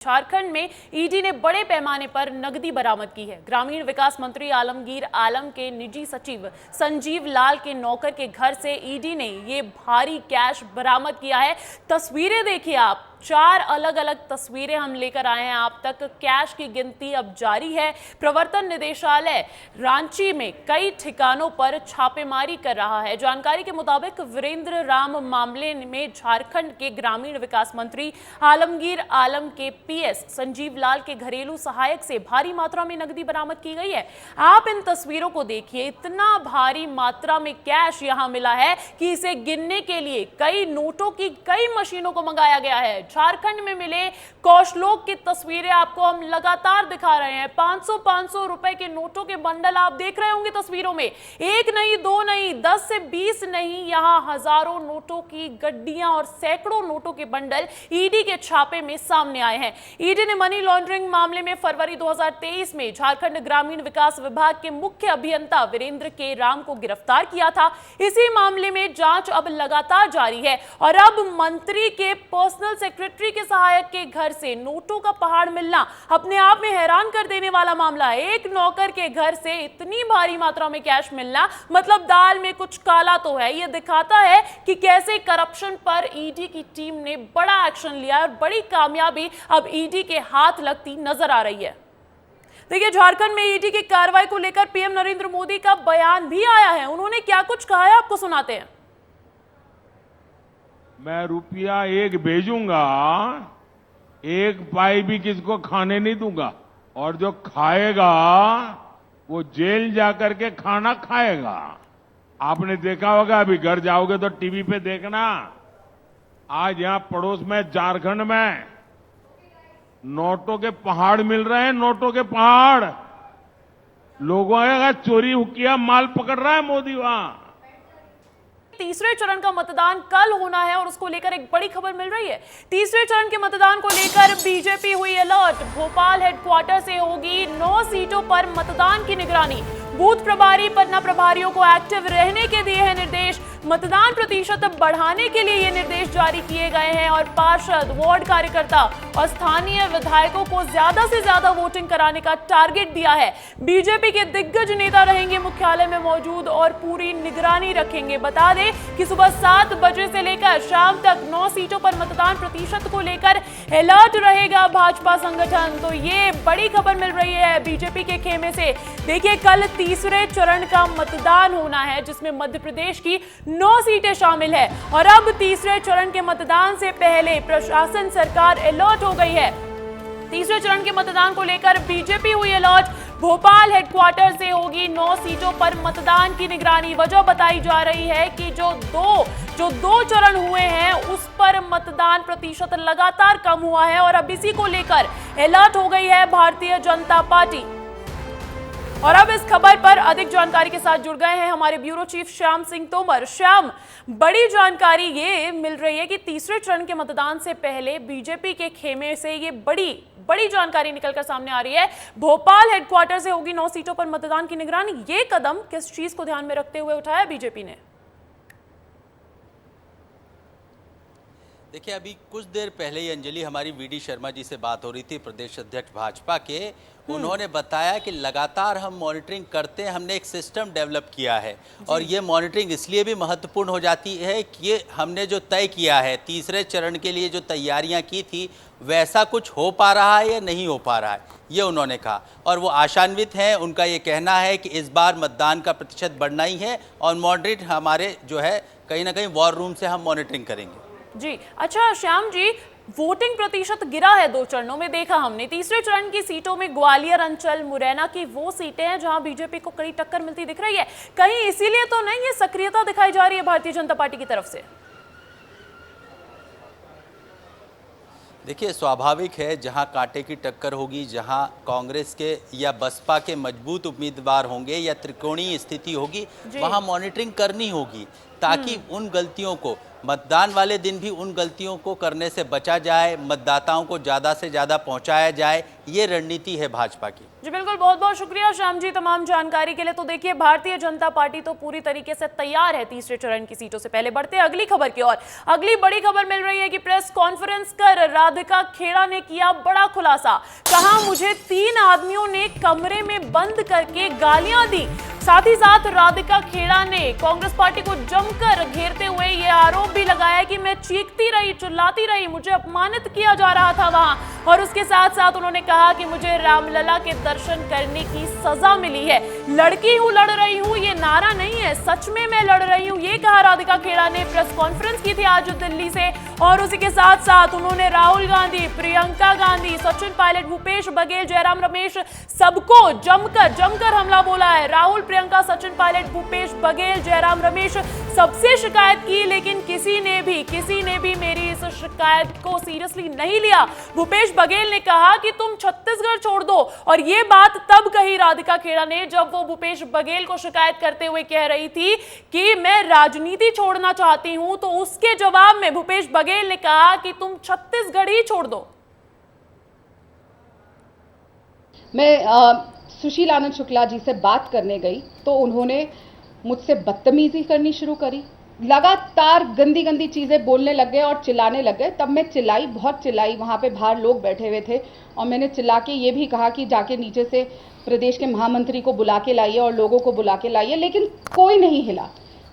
झारखंड में ईडी ने बड़े पैमाने पर नकदी बरामद की है। ग्रामीण विकास मंत्री आलमगीर आलम के निजी सचिव संजीव लाल के नौकर के घर से ईडी ने ये भारी कैश बरामद किया है। तस्वीरें देखिए आप, 4 अलग अलग तस्वीरें हम लेकर आए हैं आप तक। कैश की गिनती अब जारी है। प्रवर्तन निदेशालय रांची में कई ठिकानों पर छापेमारी कर रहा है। जानकारी के मुताबिक वीरेंद्र राम मामले में झारखंड के ग्रामीण विकास मंत्री आलमगीर आलम के पीएस संजीव लाल के घरेलू सहायक से भारी मात्रा में नकदी बरामद की गई है। आप इन तस्वीरों को देखिए, इतना भारी मात्रा में कैश यहां मिला है कि इसे गिनने के लिए कई नोटों की कई मशीनों को मंगाया गया है। झारखंड में मिले कौशलोक की तस्वीरें आपको हम लगातार दिखा रहे हैं। 500 रुपए के नोटों के बंडल आप देख रहे होंगे तस्वीरों में। एक नहीं, दो नहीं, 10 से 20 नहीं, यहां हजारों नोटों की गड्डियां और सैकड़ों नोटों के बंडल ईडी के छापे में सामने आए हैं। ईडी ने मनी लॉन्ड्रिंग मामले में फरवरी 2023 में झारखंड ग्रामीण विकास विभाग के मुख्य अभियंता वीरेंद्र के राम को गिरफ्तार किया था। इसी मामले में जांच अब लगातार जारी है और अब मंत्री के पर्सनल सेक्रेटरी के सहायक के घर से नोटों का पहाड़ मिलना अपने आप में हैरान कर देने वाला मामला है। एक नौकर के घर से इतनी भारी मात्रा में कैश मिलना मतलब दाल में कुछ काला तो है। यह दिखाता है कि कैसे करप्शन पर ईडी की टीम ने बड़ा एक्शन लिया और बड़ी कामयाबी अब ईडी के हाथ लगती नजर आ रही है। देखिए, झारखंड में ईडी की कार्रवाई को लेकर पीएम नरेंद्र मोदी का बयान भी आया है। उन्होंने क्या कुछ कहा है आपको सुनाते हैं। मैं रुपया एक भेजूंगा, एक पाई भी किसको खाने नहीं दूंगा, और जो खाएगा वो जेल जाकर के खाना खाएगा। आपने देखा होगा, अभी घर जाओगे तो टीवी पे देखना, आज यहां पड़ोस में झारखंड में नोटों के पहाड़ मिल रहे हैं। नोटों के पहाड़, लोगों का चोरी हुकिया माल पकड़ रहा है मोदी वहां। तीसरे चरण का मतदान कल होना है और उसको लेकर एक बड़ी खबर मिल रही है। तीसरे चरण के मतदान को लेकर बीजेपी हुई अलर्ट। भोपाल हेडक्वार्टर से होगी 9 सीटों पर मतदान की निगरानी। बूथ प्रभारी पन्ना प्रभारियों को एक्टिव रहने के दिए हैं निर्देश। मतदान प्रतिशत बढ़ाने के लिए ये निर्देश जारी किए गए हैं और पार्षद, वार्ड कार्यकर्ता और स्थानीय विधायकों को ज्यादा से ज्यादा वोटिंग कराने का टारगेट दिया है। बीजेपी के दिग्गज नेता रहेंगे मुख्यालय में मौजूद और पूरी निगरानी रखेंगे। बता दें कि सुबह 7 बजे से लेकर शाम तक 9 सीटों पर मतदान प्रतिशत को लेकर अलर्ट रहेगा भाजपा संगठन। तो ये बड़ी खबर मिल रही है बीजेपी के खेमे से। देखिए, कल तीसरे चरण का मतदान होना है जिसमें मध्य प्रदेश की 9 सीटें शामिल है और अब तीसरे चरण के मतदान से पहले प्रशासन, सरकार अलर्ट हो गई है। तीसरे चरण के मतदान को लेकर बीजेपी हुई अलर्ट। भोपाल हेडक्वार्टर से होगी 9 सीटों पर मतदान की निगरानी। वजह बताई जा रही है कि जो दो चरण हुए हैं उस पर मतदान प्रतिशत लगातार कम हुआ है और अब इसी को लेकर अलर्ट हो गई है भारतीय जनता पार्टी। और अब इस खबर पर अधिक जानकारी के साथ जुड़ गए हैं हमारे ब्यूरो चीफ श्याम सिंह तोमर। श्याम, बड़ी जानकारी ये मिल रही है कि तीसरे चरण के मतदान से पहले बीजेपी के खेमे से ये बड़ी जानकारी निकलकर सामने आ रही है। भोपाल हेडक्वार्टर से होगी 9 सीटों पर मतदान की निगरानी। ये कदम किस चीज को ध्यान में रखते हुए उठाया बीजेपी ने? देखिए, अभी कुछ देर पहले ही अंजलि हमारी वीडी शर्मा जी से बात हो रही थी, प्रदेश अध्यक्ष भाजपा के। उन्होंने बताया कि लगातार हम मॉनिटरिंग करते हैं, हमने एक सिस्टम डेवलप किया है और ये मॉनिटरिंग इसलिए भी महत्वपूर्ण हो जाती है कि ये हमने जो तय किया है, तीसरे चरण के लिए जो तैयारियां की थी, वैसा कुछ हो पा रहा है या नहीं हो पा रहा है, ये उन्होंने कहा। और वो आशान्वित हैं। उनका ये कहना है कि इस बार मतदान का प्रतिशत बढ़ना ही है और मॉडरेट हमारे जो है कहीं ना कहीं वॉर रूम से हम मॉनिटरिंग करेंगे। जी अच्छा श्याम जी, वोटिंग प्रतिशत गिरा है 2 चरणों में, देखा हमने। तीसरे चरण की सीटों में ग्वालियर अंचल, मुरैना की वो सीटें हैं जहां बीजेपी को कड़ी टक्कर मिलती दिख रही है। कहीं इसीलिए तो नहीं ये सक्रियता दिखाई जा रही है भारतीय जनता पार्टी की तरफ से? देखिए, स्वाभाविक है, जहां कांटे की टक्कर होगी, जहां कांग्रेस के या बसपा के मजबूत उम्मीदवार होंगे या त्रिकोणीय स्थिति होगी, वहां मॉनिटरिंग करनी होगी। ताकि उन गलतियों को मतदान वाले दिन भी उन गलतियों को करने से बचा जाए, मतदाताओं को ज़्यादा से ज़्यादा पहुंचाया जाए। ये रणनीति है भाजपा की। जी बिल्कुल, बहुत बहुत शुक्रिया श्याम जी तमाम जानकारी के लिए। तो देखिए, भारतीय जनता पार्टी तो पूरी तरीके से तैयार है तीसरे चरण की सीटों से। पहले बढ़ते हैं अगली खबर की ओर। अगली बड़ी खबर मिल रही है कि प्रेस कॉन्फ्रेंस कर राधिका खेड़ा ने किया बड़ा खुलासा। कहा, मुझे 3 आदमियों ने कमरे में बंद करके गालियां दी। साथ ही साथ राधिका खेड़ा ने कांग्रेस पार्टी को जमकर घेरते हुए ये आरोप भी लगाया कि मैं चीखती रही, चिल्लाती रही, मुझे अपमानित किया जा रहा था वहां। और उसके साथ साथ उन्होंने कहा कि मुझे रामलला के दर्शन करने की सजा मिली है। लड़की हूं, लड़ रही हूं, ये नारा नहीं है, सच में मैं लड़ रही हूं, ये कहा राधिका खेड़ा ने। प्रेस कॉन्फ्रेंस की थी आज दिल्ली से। और उसी के साथ साथ उन्होंने राहुल गांधी, प्रियंका गांधी, सचिन पायलट, भूपेश बघेल, जयराम रमेश, सबको जमकर हमला बोला है। राहुल, प्रियंका, सचिन पायलट, भूपेश बघेल, जयराम रमेश सबसे शिकायत की, लेकिन किसी ने भी मेरी इस शिकायत को सीरियसली नहीं लिया। भूपेश बघेल ने कहा कि तुम छत्तीसगढ़ छोड़ दो। और ये बात तब कही राधिका खेड़ा ने जब वो भूपेश बघेल को शिकायत करते हुए कह रही थी कि मैं राजनीति छोड़ना चाहती हूं। तो उसके जवाब में भूपेश बघेल ने कहा कि तुम छत्तीसगढ़ ही छोड़ दो। मैं सुशील आनंद शुक्ला जी से बात करने गई तो उन्होंने मुझसे बदतमीजी करनी शुरू करी। लगातार गंदी गंदी चीज़ें बोलने लग गए और चिल्लाने लग गए। तब मैं चिल्लाई, बहुत चिल्लाई। वहाँ पे बाहर लोग बैठे हुए थे और मैंने चिल्ला के ये भी कहा कि जाके नीचे से प्रदेश के महामंत्री को बुला के लाइए और लोगों को बुला के लाइए, लेकिन कोई नहीं हिला।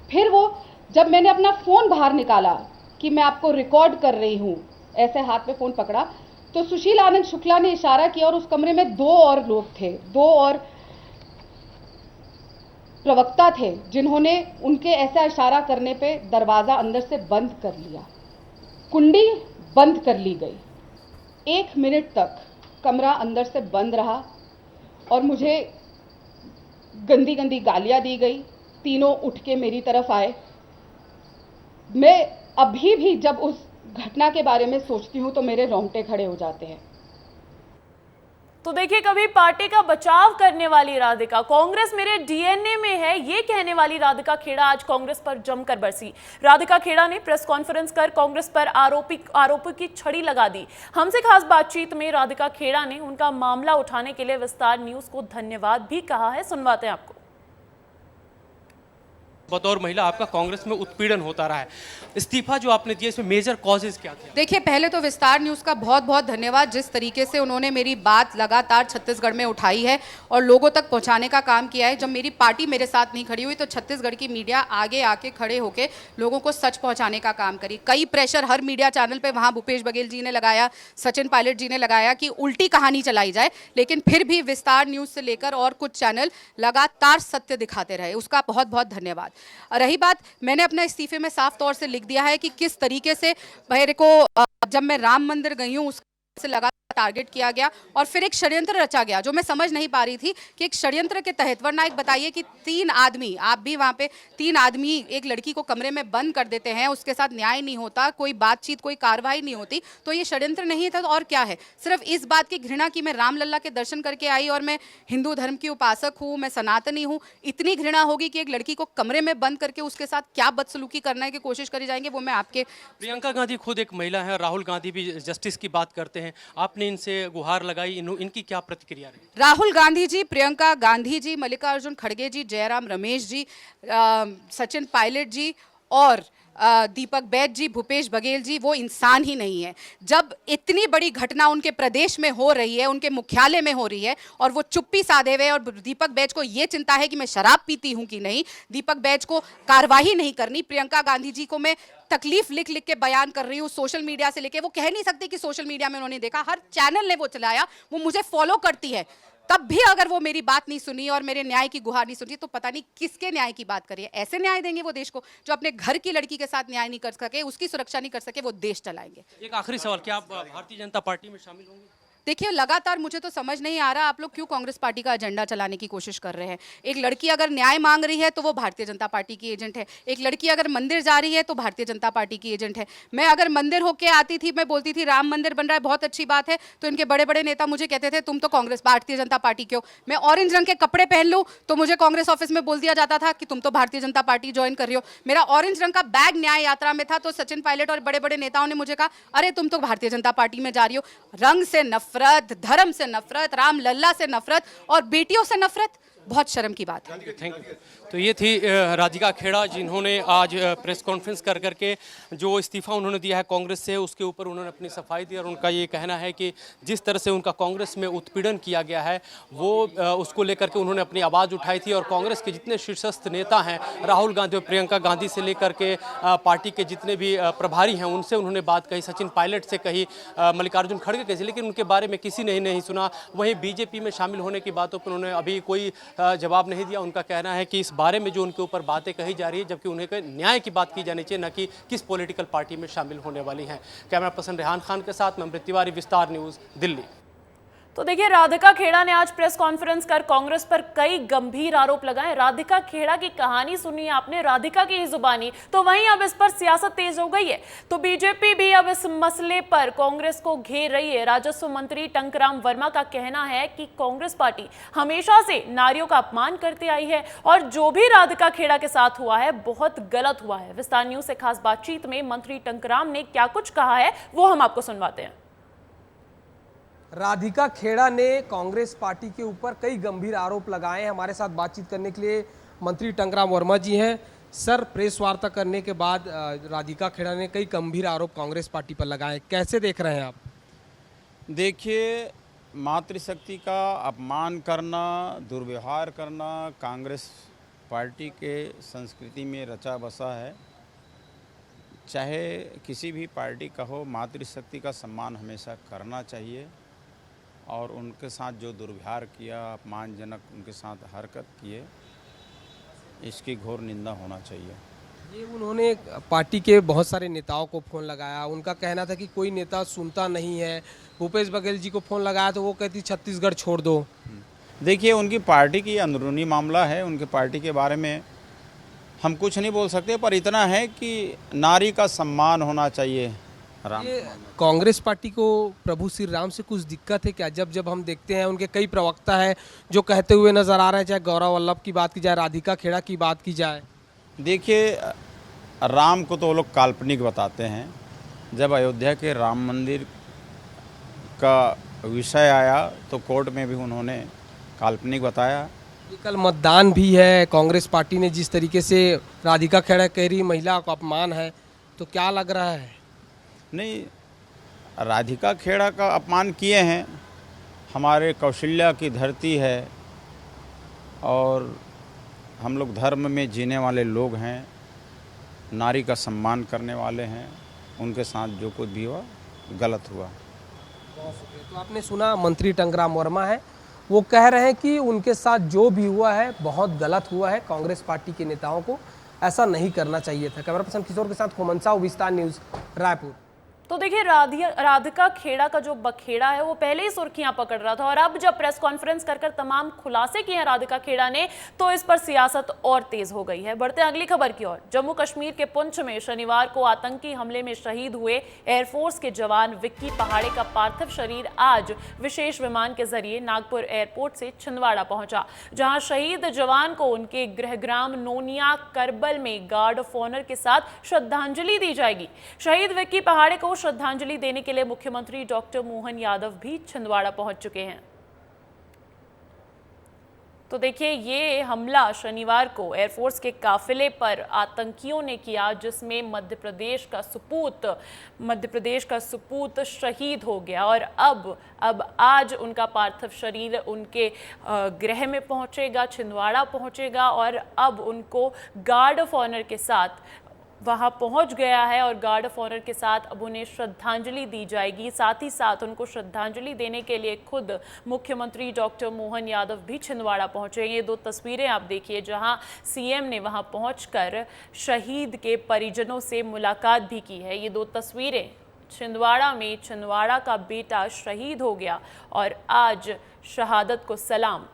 फिर वो जब मैंने अपना फ़ोन बाहर निकाला कि मैं आपको रिकॉर्ड कर रही हूँ, ऐसे हाथ में फ़ोन पकड़ा, तो सुशील आनंद शुक्ला ने इशारा किया और उस कमरे में 2 और लोग थे, 2 और प्रवक्ता थे, जिन्होंने उनके ऐसा इशारा करने पे दरवाज़ा अंदर से बंद कर लिया। कुंडी बंद कर ली गई। 1 मिनट तक कमरा अंदर से बंद रहा और मुझे गंदी गंदी गालियां दी गई। तीनों उठ के मेरी तरफ आए। मैं अभी भी जब उस घटना के बारे में सोचती हूँ तो मेरे रोंगटे खड़े हो जाते हैं। तो देखिए, कभी पार्टी का बचाव करने वाली राधिका, कांग्रेस मेरे डीएनए में है, ये कहने वाली राधिका खेड़ा आज कांग्रेस पर जमकर बरसी। राधिका खेड़ा ने प्रेस कॉन्फ्रेंस कर कांग्रेस पर आरोपों की छड़ी लगा दी। हमसे खास बातचीत में राधिका खेड़ा ने उनका मामला उठाने के लिए विस्तार न्यूज को धन्यवाद भी कहा है। सुनवाते हैं आपको। बतौर महिला आपका कांग्रेस में उत्पीड़न होता रहा है, इस्तीफा जो आपने दिया, इसमें मेजर कॉजेज क्या थे? देखिए, पहले तो विस्तार न्यूज़ का बहुत बहुत धन्यवाद, जिस तरीके से उन्होंने मेरी बात लगातार छत्तीसगढ़ में उठाई है और लोगों तक पहुंचाने का काम किया है। जब मेरी पार्टी मेरे साथ नहीं खड़ी हुई तो छत्तीसगढ़ की मीडिया आगे आके खड़े होके लोगों को सच पहुंचाने का काम करी। कई प्रेशर हर मीडिया चैनल पर वहाँ भूपेश बघेल जी ने लगाया, सचिन पायलट जी ने लगाया कि उल्टी कहानी चलाई जाए, लेकिन फिर भी विस्तार न्यूज़ से लेकर और कुछ चैनल लगातार सत्य दिखाते रहे, उसका बहुत बहुत धन्यवाद। रही बात, मैंने अपने इस्तीफे में साफ तौर से लिख दिया है कि किस तरीके से मेरे को जब मैं राम मंदिर गई हूँ उससे लगा टारगेट किया गया और फिर एक षड्यंत्र रचा गया जो मैं समझ नहीं पा रही थी कि एक षड्यंत्र के तहत, वरना एक बताइए कि 3 आदमी, आप भी वहाँ पे 3 आदमी एक लड़की को कमरे में बंद कर देते हैं, उसके साथ न्याय नहीं होता, कोई बातचीत, कोई कार्रवाई नहीं होती, तो ये षड्यंत्र नहीं था तो और क्या है? सिर्फ इस बात की घृणा कि मैं रामलला के दर्शन करके आई और मैं हिंदू धर्म की उपासक हूँ, मैं सनातनी हूँ, इतनी घृणा होगी कि एक लड़की को कमरे में बंद करके उसके साथ क्या बदसलूकी करने की कोशिश करी जाएंगे, वो मैं आपके। प्रियंका गांधी खुद एक महिला है, राहुल गांधी भी जस्टिस की बात करते हैं, आपने इनसे गुहार लगाई, इनकी क्या प्रतिक्रिया रही? राहुल गांधी जी, प्रियंका गांधी जी, मल्लिकार्जुन खड़गे जी, जयराम रमेश जी, सचिन पायलट जी और दीपक बैज जी, भूपेश बघेल जी, वो इंसान ही नहीं है। जब इतनी बड़ी घटना उनके प्रदेश में हो रही है, उनके मुख्यालय में हो रही है और वो चुप्पी साधे हुए, और दीपक बैज को ये चिंता है कि मैं शराब पीती हूँ कि नहीं, दीपक बैज को कार्रवाई नहीं करनी, प्रियंका गांधी जी को मैं तकलीफ लिख लिख के बयान कर रही हूँ सोशल मीडिया से लेके, वो कह नहीं सकते कि सोशल मीडिया में उन्होंने देखा, हर चैनल ने वो चलाया, वो मुझे फॉलो करती है, तब भी अगर वो मेरी बात नहीं सुनी और मेरे न्याय की गुहार नहीं सुनी तो पता नहीं किसके न्याय की बात करिए। ऐसे न्याय देंगे वो देश को जो अपने घर की लड़की के साथ न्याय नहीं कर सके, उसकी सुरक्षा नहीं कर सके, वो देश चलाएंगे। एक आखिरी सवाल, क्या आप भारतीय जनता पार्टी में शामिल होंगे? देखिए, लगातार मुझे तो समझ नहीं आ रहा आप लोग क्यों कांग्रेस पार्टी का एजेंडा चलाने की कोशिश कर रहे हैं। एक लड़की अगर न्याय मांग रही है तो वो भारतीय जनता पार्टी की एजेंट है, एक लड़की अगर मंदिर जा रही है तो भारतीय जनता पार्टी की एजेंट है। मैं अगर मंदिर होके आती थी, मैं बोलती थी राम मंदिर बन रहा है, बहुत अच्छी बात है, तो इनके बड़े बड़े नेता मुझे कहते थे तुम तो कांग्रेस भारतीय जनता पार्टी क्यों। मैं ऑरेंज रंग के कपड़े पहन लूं तो मुझे कांग्रेस ऑफिस में बोल दिया जाता था कि तुम तो भारतीय जनता पार्टी ज्वाइन कर रही हो। मेरा ऑरेंज रंग का बैग न्याय यात्रा में था तो सचिन पायलट और बड़े बड़े नेताओं ने मुझे कहा अरे तुम तो भारतीय जनता पार्टी में जा रही हो। रंग से नफरत, धर्म से नफरत, राम लल्ला से नफरत और बेटियों से नफरत, बहुत शर्म की बात है। Thank you. तो ये थी राधिका खेड़ा, जिन्होंने आज प्रेस कॉन्फ्रेंस कर करके जो इस्तीफा उन्होंने दिया है कांग्रेस से, उसके ऊपर उन्होंने अपनी सफाई दी और उनका ये कहना है कि जिस तरह से उनका कांग्रेस में उत्पीड़न किया गया है वो उसको लेकर के उन्होंने अपनी आवाज़ उठाई थी। और कांग्रेस के जितने शीर्षस्थ नेता हैं, राहुल गांधी और प्रियंका गांधी से लेकर के पार्टी के जितने भी प्रभारी हैं, उनसे उन्होंने बात कही, सचिन पायलट से कही, मल्लिकार्जुन खड़गे से, लेकिन उनके बारे में किसी ने नहीं सुना। वहीं बीजेपी में शामिल होने की बातों पर उन्होंने अभी कोई जवाब नहीं दिया। उनका कहना है कि इस बारे में जो उनके ऊपर बातें कही जा रही है, जबकि उन्हें न्याय की बात की जानी चाहिए, न कि किस पॉलिटिकल पार्टी में शामिल होने वाली हैं। कैमरा पर्सन रेहान खान के साथ मैं अमृत तिवारी, विस्तार न्यूज़, दिल्ली। तो देखिए, राधिका खेड़ा ने आज प्रेस कॉन्फ्रेंस कर कांग्रेस पर कई गंभीर आरोप लगाए। राधिका खेड़ा की कहानी सुनी आपने, राधिका की ही जुबानी, तो वहीं अब इस पर सियासत तेज हो गई है। तो बीजेपी भी अब इस मसले पर कांग्रेस को घेर रही है। राजस्व मंत्री टंकराम वर्मा का कहना है कि कांग्रेस पार्टी हमेशा से नारियों का अपमान करती आई है और जो भी राधिका खेड़ा के साथ हुआ है बहुत गलत हुआ है। विस्तार न्यूज से खास बातचीत में मंत्री टंकराम ने क्या कुछ कहा है वो हम आपको सुनवाते हैं। राधिका खेड़ा ने कांग्रेस पार्टी के ऊपर कई गंभीर आरोप लगाए हैं। हमारे साथ बातचीत करने के लिए मंत्री टंकराम वर्मा जी हैं। सर, प्रेस वार्ता करने के बाद राधिका खेड़ा ने कई गंभीर आरोप कांग्रेस पार्टी पर लगाए, कैसे देख रहे हैं आप? देखिए, मातृशक्ति का अपमान करना, दुर्व्यवहार करना कांग्रेस पार्टी के संस्कृति में रचा बसा है। चाहे किसी भी पार्टी का हो, मातृशक्ति का सम्मान हमेशा करना चाहिए और उनके साथ जो दुर्व्यवहार किया, अपमानजनक उनके साथ हरकत किए, इसकी घोर निंदा होना चाहिए। ये उन्होंने पार्टी के बहुत सारे नेताओं को फ़ोन लगाया। उनका कहना था कि कोई नेता सुनता नहीं है। भूपेश बघेल जी को फ़ोन लगाया तो वो कहती छत्तीसगढ़ छोड़ दो। देखिए, उनकी पार्टी की अंदरूनी मामला है, उनके पार्टी के बारे में हम कुछ नहीं बोल सकते, पर इतना है कि नारी का सम्मान होना चाहिए। कांग्रेस पार्टी को प्रभु श्री राम से कुछ दिक्कत है क्या? जब हम देखते हैं उनके कई प्रवक्ता हैं जो कहते हुए नजर आ रहे हैं, चाहे गौरव वल्लभ की बात की जाए, राधिका खेड़ा की बात की जाए। देखिए, राम को तो वो लोग काल्पनिक बताते हैं। जब अयोध्या के राम मंदिर का विषय आया तो कोर्ट में भी उन्होंने काल्पनिक बताया। कल मतदान भी है, कांग्रेस पार्टी ने जिस तरीके से राधिका खेड़ा कह रही महिला को अपमान है, तो क्या लग रहा है? नहीं, राधिका खेड़ा का अपमान किए हैं। हमारे कौशल्या की धरती है और हम लोग धर्म में जीने वाले लोग हैं, नारी का सम्मान करने वाले हैं। उनके साथ जो कुछ भी हुआ गलत हुआ। तो आपने सुना, मंत्री टंकराम वर्मा है, वो कह रहे हैं कि उनके साथ जो भी हुआ है बहुत गलत हुआ है। कांग्रेस पार्टी के नेताओं को ऐसा नहीं करना चाहिए था। कैमरा पर्सन किशोर के साथ खोमन साहू, विस्तार न्यूज़, रायपुर। तो देखिए, राधिका खेड़ा का जो बखेड़ा है वो पहले ही सुर्खियां पकड़ रहा था और अब जब प्रेस कॉन्फ्रेंस कर तमाम खुलासे किए हैं राधिका खेड़ा ने, तो इस पर सियासत और तेज हो गई है। बढ़ते हैं अगली खबर की ओर। जम्मू कश्मीर के पुंछ में शनिवार को आतंकी हमले में शहीद हुए एयरफोर्स के जवान विक्की पहाड़े का पार्थिव शरीर आज विशेष विमान के जरिए नागपुर एयरपोर्ट से छिंदवाड़ा पहुंचा, जहां शहीद जवान को उनके गृहग्राम नोनिया करबल में गार्ड ऑफ ऑनर के साथ श्रद्धांजलि दी जाएगी। शहीद विक्की पहाड़े को श्रद्धांजलि देने के लिए मुख्यमंत्री डॉक्टर मोहन यादव भी छिंदवाड़ा पहुंच चुके हैं। तो देखिए, ये हमला शनिवार को एयरफोर्स के काफिले पर आतंकियों ने किया, जिसमें मध्य प्रदेश का सपूत शहीद हो गया और अब आज उनका पार्थिव शरीर उनके गृह में पहुंचेगा, छिंदवाड़ा पहुंचेगा और अब उनको गार्ड ऑफ ऑनर के साथ वहां पहुंच गया है और गार्ड ऑफ ऑनर के साथ अब उन्हें श्रद्धांजलि दी जाएगी। साथ ही साथ उनको श्रद्धांजलि देने के लिए खुद मुख्यमंत्री डॉक्टर मोहन यादव भी छिंदवाड़ा पहुंचे। ये दो तस्वीरें आप देखिए, जहां सीएम ने वहां पहुंचकर शहीद के परिजनों से मुलाकात भी की है। ये दो तस्वीरें छिंदवाड़ा में छिंदवाड़ा का बेटा शहीद हो गया और आज शहादत को सलाम।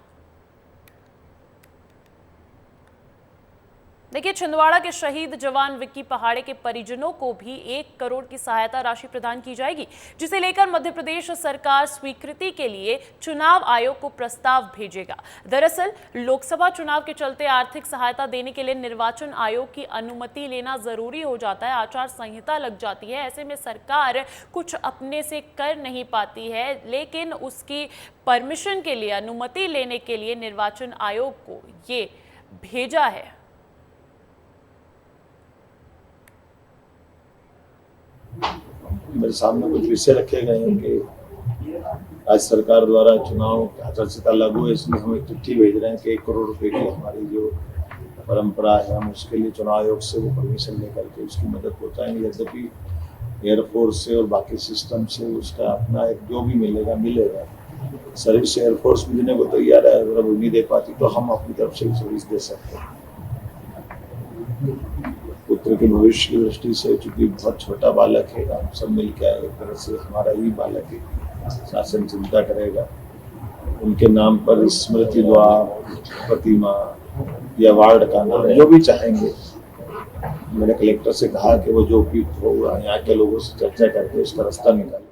देखिए, छिंदवाड़ा के शहीद जवान विक्की पहाड़े के परिजनों को भी 1 करोड़ की सहायता राशि प्रदान की जाएगी, जिसे लेकर मध्य प्रदेश सरकार स्वीकृति के लिए चुनाव आयोग को प्रस्ताव भेजेगा। दरअसल लोकसभा चुनाव के चलते आर्थिक सहायता देने के लिए निर्वाचन आयोग की अनुमति लेना जरूरी हो जाता है, आचार संहिता लग जाती है। ऐसे में सरकार कुछ अपने से कर नहीं पाती है, लेकिन उसकी परमिशन के लिए, अनुमति लेने के लिए निर्वाचन आयोग को ये भेजा है। मेरे सामने कुछ विषय रखे गए हैं कि आज सरकार द्वारा चुनाव आचार संहिता लागू है, इसलिए हम एक चिट्ठी भेज रहे हैं कि 1 करोड़ रुपए की हमारी जो परंपरा है, हम उसके लिए चुनाव आयोग से वो परमिशन लेकर के उसकी मदद पहुंचाएंगे। यद्यपि एयरफोर्स से और बाकी सिस्टम से उसका अपना एक जो भी मिलेगा। सर्विस एयरफोर्स भी देने को तैयार है, अगर वो नहीं दे पाती तो हम अपनी तरफ से सर्विस दे सकते हैं। पुत्र के भविष्य की दृष्टि से चूंकि बहुत छोटा बालक है, हम सब मिलकर एक तरह से हमारा ही बालक है, शासन चिंता करेगा। उनके नाम पर स्मृति द्वार, प्रतिमा या वार्ड का नाम जो भी चाहेंगे, मैंने कलेक्टर से कहा कि वो जो भी होगा यहाँ के लोगों से चर्चा करके उसका रास्ता निकाले।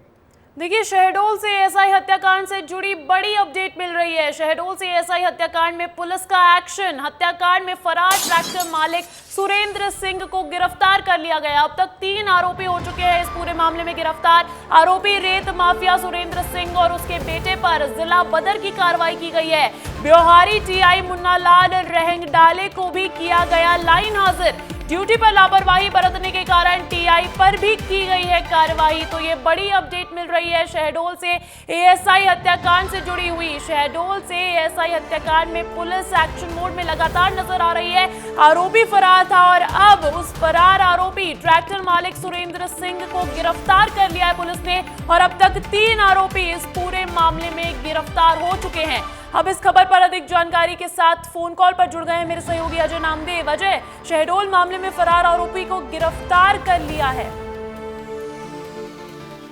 देखिए, शहडोल से एएसआई हत्याकांड से जुड़ी बड़ी अपडेट मिल रही है। शहडोल से एएसआई हत्याकांड में पुलिस का एक्शन। हत्याकांड में फरार ट्रैक्टर मालिक सुरेंद्र सिंह को गिरफ्तार कर लिया गया। अब तक 3 आरोपी हो चुके हैं इस पूरे मामले में गिरफ्तार। आरोपी रेत माफिया सुरेंद्र सिंह और उसके बेटे पर जिला बदर की कार्रवाई की गई है। ब्योहारी टीआई मुन्ना लाल रहंगडाले को भी किया गया लाइन हाजिर। ड्यूटी पर लापरवाही बरतने के कारण टीआई पर भी की गई है कार्रवाई। तो ये बड़ी अपडेट मिल रही है शहडोल से एएसआई हत्याकांड से जुड़ी हुई। शहडोल से एएसआई हत्याकांड में पुलिस एक्शन मोड में लगातार नजर आ रही है। आरोपी फरार था और अब उस फरार आरोपी ट्रैक्टर मालिक सुरेंद्र सिंह को गिरफ्तार कर लिया है पुलिस ने और अब तक 3 आरोपी इस पूरे मामले में गिरफ्तार हो चुके हैं। अब इस खबर पर अधिक जानकारी के साथ फोन कॉल पर जुड़ गए हैं मेरे सहयोगी अजय नामदेव। अजय, शहडोल मामले में फरार आरोपी को गिरफ्तार कर लिया है,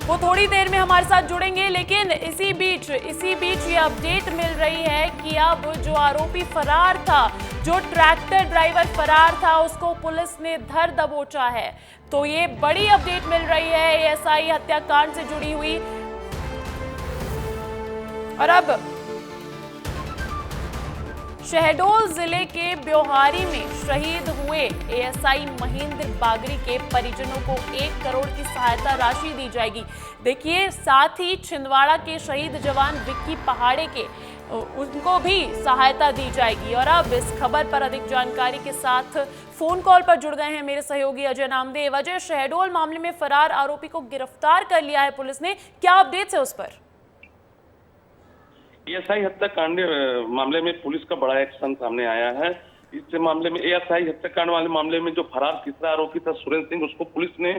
वो थोड़ी देर में हमारे साथ जुड़ेंगे, लेकिन इसी बीच ये अपडेट मिल रही है कि अब जो आरोपी फरार था, जो ट्रैक्टर ड्राइवर फरार था, उसको पुलिस ने धर दबोचा है। तो ये बड़ी अपडेट मिल रही है एएसआई हत्याकांड से जुड़ी हुई। और अब शहडोल जिले के ब्योहारी में शहीद हुए एएसआई महेंद्र बागरी के परिजनों को 1 करोड़ की सहायता राशि दी जाएगी। देखिए, साथ ही छिंदवाड़ा के शहीद जवान विक्की पहाड़े के उनको भी सहायता दी जाएगी। और अब इस खबर पर अधिक जानकारी के साथ फोन कॉल पर जुड़ गए हैं मेरे सहयोगी अजय नामदेव। अजय, शहडोल मामले में फरार आरोपी को गिरफ्तार कर लिया है पुलिस ने, क्या अपडेट्स है उस पर? एएसआई हत्याकांड मामले में पुलिस का बड़ा एक्शन सामने आया है। इस मामले में एएसआई हत्याकांड वाले मामले में जो फरार तीसरा आरोपी था सुरेंद्र सिंह, उसको पुलिस ने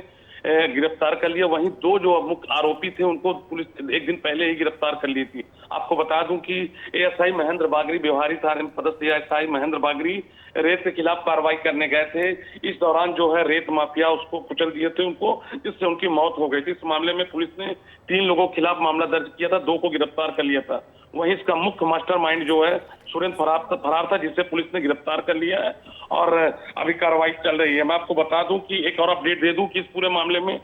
गिरफ्तार कर लिया। वहीं 2 जो मुख्य आरोपी थे उनको पुलिस 1 दिन पहले ही गिरफ्तार कर ली थी। आपको बता दूं कि एएसआई महेंद्र बागरी, ब्योहारी थाने में पदस्थ एएसआई महेंद्र बागरी रेत के खिलाफ कार्रवाई करने गए थे। इस दौरान जो है रेत माफिया उसको कुचल दिए थे उनको, जिससे उनकी मौत हो गई थी। इस मामले में पुलिस ने 3 लोगों के खिलाफ मामला दर्ज किया था, 2 को गिरफ्तार कर लिया था। वहीं इसका मुख्य मास्टरमाइंड जो है सुरेंद्र फरार था, जिसे पुलिस ने गिरफ्तार कर लिया है और अभी कार्रवाई चल रही है। मैं आपको बता दूं कि एक और अपडेट दे दूं कि इस पूरे मामले में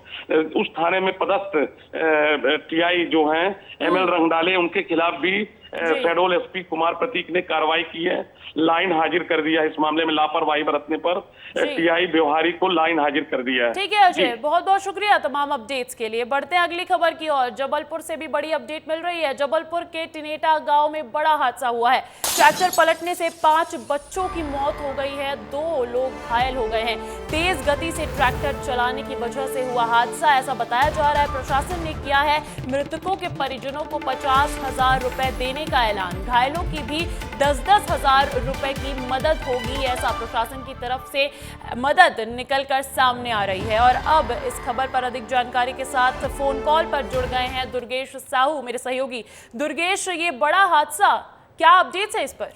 उस थाने में पदस्थ टीआई जो हैं एमएल रंगडाले, उनके खिलाफ भी शहडोल एसपी कुमार प्रतीक ने कार्रवाई की है, लाइन हाजिर कर दिया है। इस मामले में लापरवाही बरतने पर टीआई ब्योहारी को लाइन हाजिर कर दिया है। ठीक है अजय, बहुत बहुत शुक्रिया तमाम अपडेट्स के लिए। बढ़ते हैं अगली खबर की ओर। जबलपुर से भी बड़ी अपडेट मिल रही है। जबलपुर के टिनेटा गांव में बड़ा हादसा हुआ है। ट्रैक्टर पलटने से 5 बच्चों की मौत हो गई है, 2 लोग घायल हो गए हैं। तेज गति से ट्रैक्टर चलाने की वजह से हुआ हादसा, ऐसा बताया जा रहा है। प्रशासन ने किया है मृतकों के परिजनों को 50,000 रुपए देने का ऐलान। घायलों की भी 10-10 हजार रुपए की मदद होगी, ऐसा प्रशासन की तरफ से मदद निकलकर सामने आ रही है। और अब इस खबर पर अधिक जानकारी के साथ फोन कॉल पर जुड़ गए हैं दुर्गेश साहू, मेरे सहयोगी। दुर्गेश, ये बड़ा हादसा, क्या अपडेट्स है इस पर?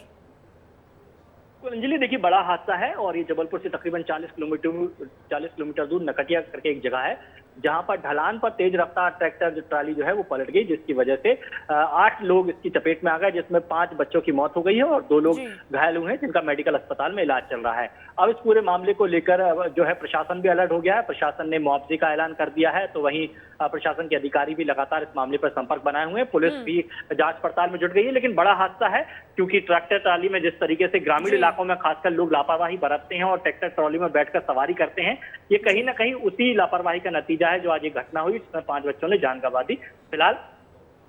तो अंजलि देखिए, बड़ा हादसा है और ये जबलपुर से तकरीबन 40 किलोमीटर दूर नकटिया करके एक जगह है, जहां पर ढलान पर तेज रफ्तार ट्रैक्टर ट्राली जो है वो पलट गई, जिसकी वजह से 8 लोग इसकी चपेट में आ गए, जिसमें 5 बच्चों की मौत हो गई है और 2 लोग घायल हुए हैं, जिनका मेडिकल अस्पताल में इलाज चल रहा है। अब इस पूरे मामले को लेकर जो है प्रशासन भी अलर्ट हो गया है। प्रशासन ने मुआवजे का ऐलान कर दिया है, तो वहीं प्रशासन के अधिकारी भी लगातार इस मामले पर संपर्क बनाए हुए हैं। पुलिस भी जांच पड़ताल में जुट गई है। लेकिन बड़ा हादसा है, क्योंकि ट्रैक्टर ट्राली में जिस तरीके से ग्रामीण इलाकों में खासकर लोग लापरवाही बरतते हैं और ट्रैक्टर ट्रॉली में बैठकर सवारी करते हैं, ये कहीं ना कहीं उसी लापरवाही का नतीजा है जो आज ये घटना हुई, जिसमें 5 बच्चों ने जान गंवा दी। फिलहाल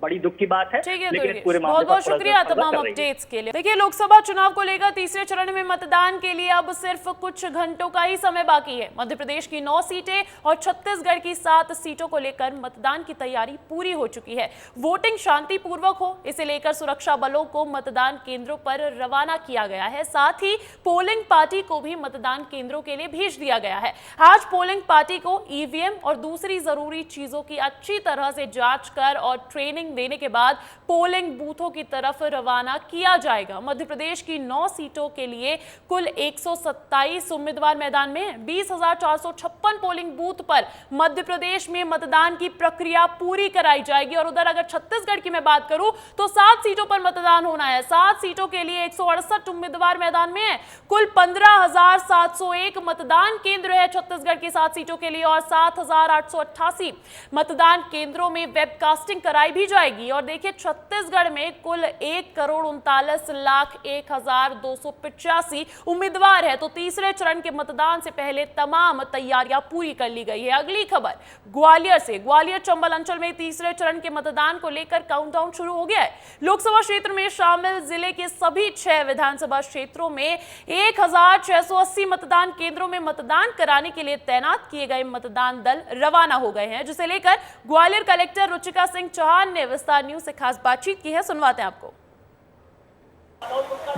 बड़ी दुख की बात है, लेकिन पूरे मामले बहुत बहुत शुक्रिया तमाम अपडेट्स के लिए। देखिए, लोकसभा चुनाव को लेकर तीसरे चरण में मतदान के लिए अब सिर्फ कुछ घंटों का ही समय बाकी है। मध्य प्रदेश की 9 सीटें और छत्तीसगढ़ की 7 सीटों को लेकर मतदान की तैयारी पूरी हो चुकी है। वोटिंग शांतिपूर्वक हो, इसे लेकर सुरक्षा बलों को मतदान केंद्रों पर रवाना किया गया है। साथ ही पोलिंग पार्टी को भी मतदान केंद्रों के लिए भेज दिया गया है। आज पोलिंग पार्टी को ईवीएम और दूसरी जरूरी चीजों की अच्छी तरह से जांच कर और ट्रेनिंग देने के बाद पोलिंग बूथों की तरफ रवाना किया जाएगा। मध्य प्रदेश की 9 सीटों के लिए कुल 127 उम्मीदवार मैदान में हैं। 20,456 पोलिंग बूथ पर मध्य प्रदेश में मतदान की प्रक्रिया पूरी कराई जाएगी। और उधर अगर छत्तीसगढ़ की मैं बात करूं तो 7 सीटों पर मतदान होना है। 7 सीटों के लिए 168 उम्मीदवार मैदान में हैं। कुल 15,701 मतदान केंद्र है छत्तीसगढ़ की 7 सीटों के लिए और 7,888 मतदान केंद्रों में वेबकास्टिंग कराई भी जाएगी। और देखिए, छत्तीसगढ़ में कुल 1,39,01,285 उम्मीदवार है। तो तीसरे चरण के मतदान से पहले तमाम तैयारियां पूरी कर ली गई है। अगली खबर ग्वालियर से। ग्वालियर चंबल अंचल में तीसरे चरण के मतदान को लेकर काउंटडाउन शुरू हो गया है। लोकसभा क्षेत्र में शामिल जिले के सभी 6 विधानसभा क्षेत्रों में 1,680 मतदान केंद्रों में मतदान कराने के लिए तैनात किए गए मतदान दल रवाना हो गए हैं, जिसे लेकर ग्वालियर कलेक्टर रुचिका सिंह चौहान ने विस्तार न्यूज से खास बातचीत की है। सुनवाते हैं आपको।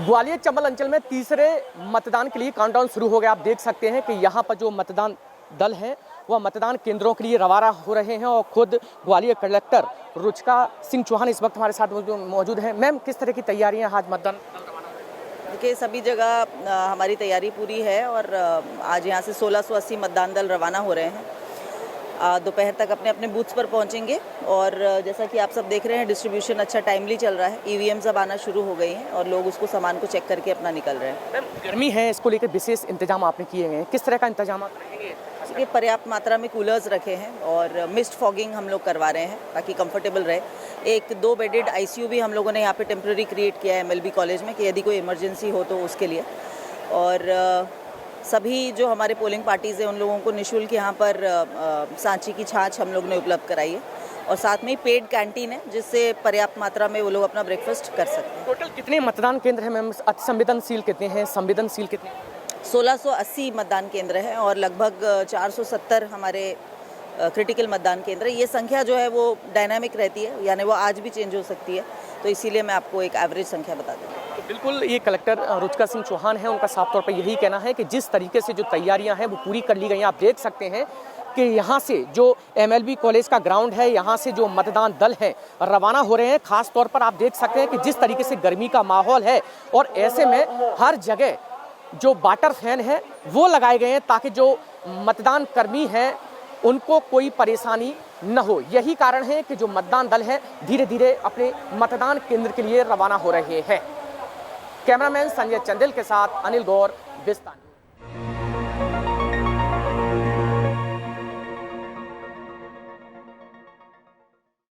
ग्वालियर चंबल अंचल में तीसरे मतदान के लिए काउंटडाउन शुरू हो गया। आप देख सकते हैं कि यहाँ पर जो मतदान दल है वह मतदान केंद्रों के लिए रवाना हो रहे हैं और खुद ग्वालियर कलेक्टर रुचिका सिंह चौहान इस वक्त हमारे साथ मौजूद हैं। मैम, किस तरह की तैयारियां आज मतदान? देखिए, सभी जगह हमारी तैयारी पूरी है और आज यहाँ से 1680 मतदान दल रवाना हो रहे हैं। दोपहर तक अपने अपने बूथ्स पर पहुंचेंगे और जैसा कि आप सब देख रहे हैं, डिस्ट्रीब्यूशन अच्छा टाइमली चल रहा है। ईवीएम्स अब आना शुरू हो गई हैं और लोग उसको सामान को चेक करके अपना निकल रहे हैं। गर्मी है, इसको लेकर विशेष इंतजाम आपने किए हैं, किस तरह का इंतजाम रहेंगे? ये पर्याप्त मात्रा में कूलर्स रखे हैं और मिस्ट फॉगिंग हम लोग करवा रहे हैं ताकि कंफर्टेबल रहे। 1-2 बेडेड आईसीयू भी हम लोगों ने यहाँ पे टेम्प्रेरी क्रिएट किया है एमएलबी कॉलेज में, कि यदि कोई इमरजेंसी हो तो उसके लिए। और सभी जो हमारे पोलिंग पार्टीज़ हैं उन लोगों को निःशुल्क यहाँ पर सांची की छाछ हम लोग ने उपलब्ध कराई है और साथ में ही पेड कैंटीन है, जिससे पर्याप्त मात्रा में वो लोग अपना ब्रेकफास्ट कर सकते हैं। टोटल कितने मतदान केंद्र हैं मैम? अतिसंवेदनशील कितने हैं, संवेदनशील कितने? 1680 मतदान केंद्र हैं और लगभग 470 हमारे क्रिटिकल मतदान केंद्र। ये संख्या जो है वो डायनामिक रहती है, यानी वो आज भी चेंज हो सकती है, तो इसीलिए मैं आपको एक एवरेज संख्या बता दूँ। तो बिल्कुल, ये कलेक्टर रुचिका सिंह चौहान है, उनका साफ तौर पर यही कहना है कि जिस तरीके से जो तैयारियां हैं वो पूरी कर ली गई हैं। आप देख सकते हैं कि यहाँ से जो एमएलबी कॉलेज का ग्राउंड है, यहाँ से जो मतदान दल हैं रवाना हो रहे हैं। खास तौर पर आप देख सकते हैं कि जिस तरीके से गर्मी का माहौल है और ऐसे में हर जगह जो वाटर फैन है वो लगाए गए हैं ताकि जो मतदान कर्मी हैं उनको कोई परेशानी न हो। यही कारण है कि जो मतदान दल है धीरे धीरे अपने मतदान केंद्र के लिए रवाना हो रहे हैं। कैमरामैन संजय चंदेल के साथ अनिल गौर, विस्तार।